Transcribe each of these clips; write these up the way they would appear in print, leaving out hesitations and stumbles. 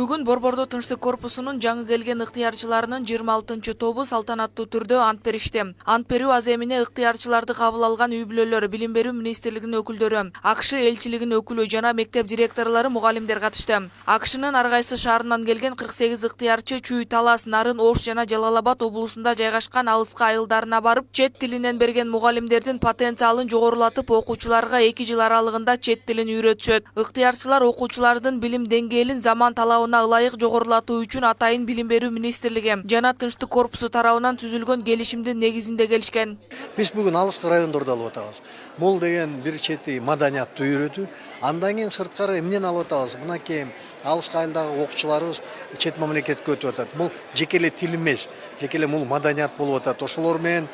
Бүгүн Борбордо Тынчтык корпусунун жаңы келген ыктыярчыларынын 26 тобу салтанаттуу түрдө ант беришти. Ант берүү аземине ыктыярчыларды кабыл алган үй-бүлөлөр, билим берүү министрлигинин өкүлдөрү, АКШ элчилигинин өкүлү жана мектеп директорлору, мугалимдер катышты. АКШнын ар кайсы шаарынан келген 48 ыктыярчы Чүй, Талас, Нарын, Ош жана Жалал-Абад облусунда жайгашкан алыска айылдарына барып, чет тилинен берген мугалимдердин потенциалын жогорулатып, окуучуларга 2 жыл аралыгында чет тилин үйрөтүшөт. Ыктыярчылар окуучулардын билим деңгээлин заман талабына ылайык жогорулатуу үчүн Атайын билим берүү министрлиги жана Тынчтык корпусу тарабынан түзүлгөн келишимдин негизинде келишкен. Биз бүгүн алыскы райондорду алып атабыз. Мол деген бир чети маданиятты үйрөтүү, андан кийин сырткары эмнени алып атабыз? Мынакей алыска айылдагы окуучуларыбыз чет мамлекетке өтүп атат. Бул жеке эле тил эмес, жеке эле бул маданият болуп атат. Ошолор менен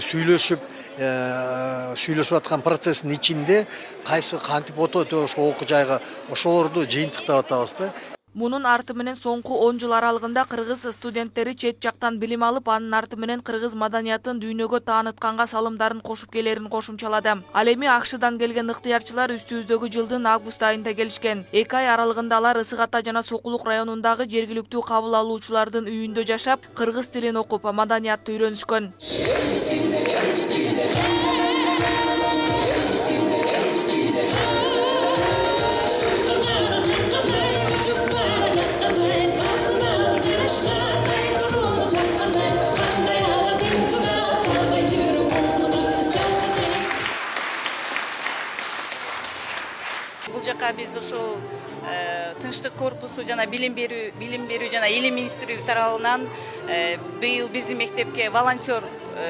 сүйлөшүп аткан процесстин ичинде кайсы кантип өтөт ошол окуу жайга, ошолорду жыйынтыктап атабыз да. Мунун арты менен соңку 10 жыл аралыгында кыргыз студенттери чет жактан билим алып, анын арты менен кыргыз маданиятын дүйнөгө таанытканга салымдарын кошуп келерин кошумчалады. Ал эми АКШдан келген ыктыярчылар үстүбүздөгү жылдын август айында келишкен. 2 ай аралыгында алар Ысык Ата жана Сокулук районундагы жергиликтүү кабыл алуучулардын үйүндө жашап, кыргыз тилин окуп, маданиятты үйрөнүшкөн. Бул жака биз ушул Тынчтык корпусу жана билим берүү жана илим министрлиги тарабынан быйыл биздин мектепке волонтер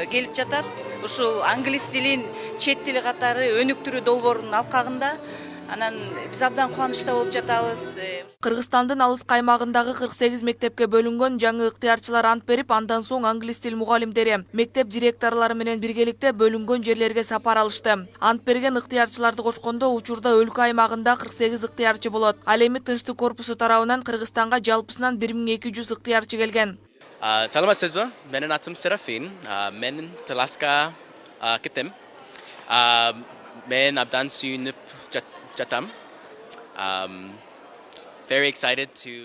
келип жатат. Ушул англис тилин чет тили катары өнүктүрүү долбоорунун алкагында. Анан биз абдан кубанычта болуп жатабыз. Кыргызстандын алыска аймагындагы 48 мектепке бөлүнгөн жаңы ыктыярчылар ант берип, андан соң англис тил мугалимдери, мектеп директорлору менен биргеликте бөлүнгөн жерлерге сапар алышты. Ант берген ыктыярчыларды кочкондо учурда өлкө аймагында 48 ыктыярчы болот. Ал эми Тынчтык корпусу тарабынан Кыргызстанга жалпысынан 1200 ыктыярчы келген. Саламатсызбы? Менин атым Серафин. Мен Таласка кеттим. Мен абдан сүйүнүп жатам. Very excited to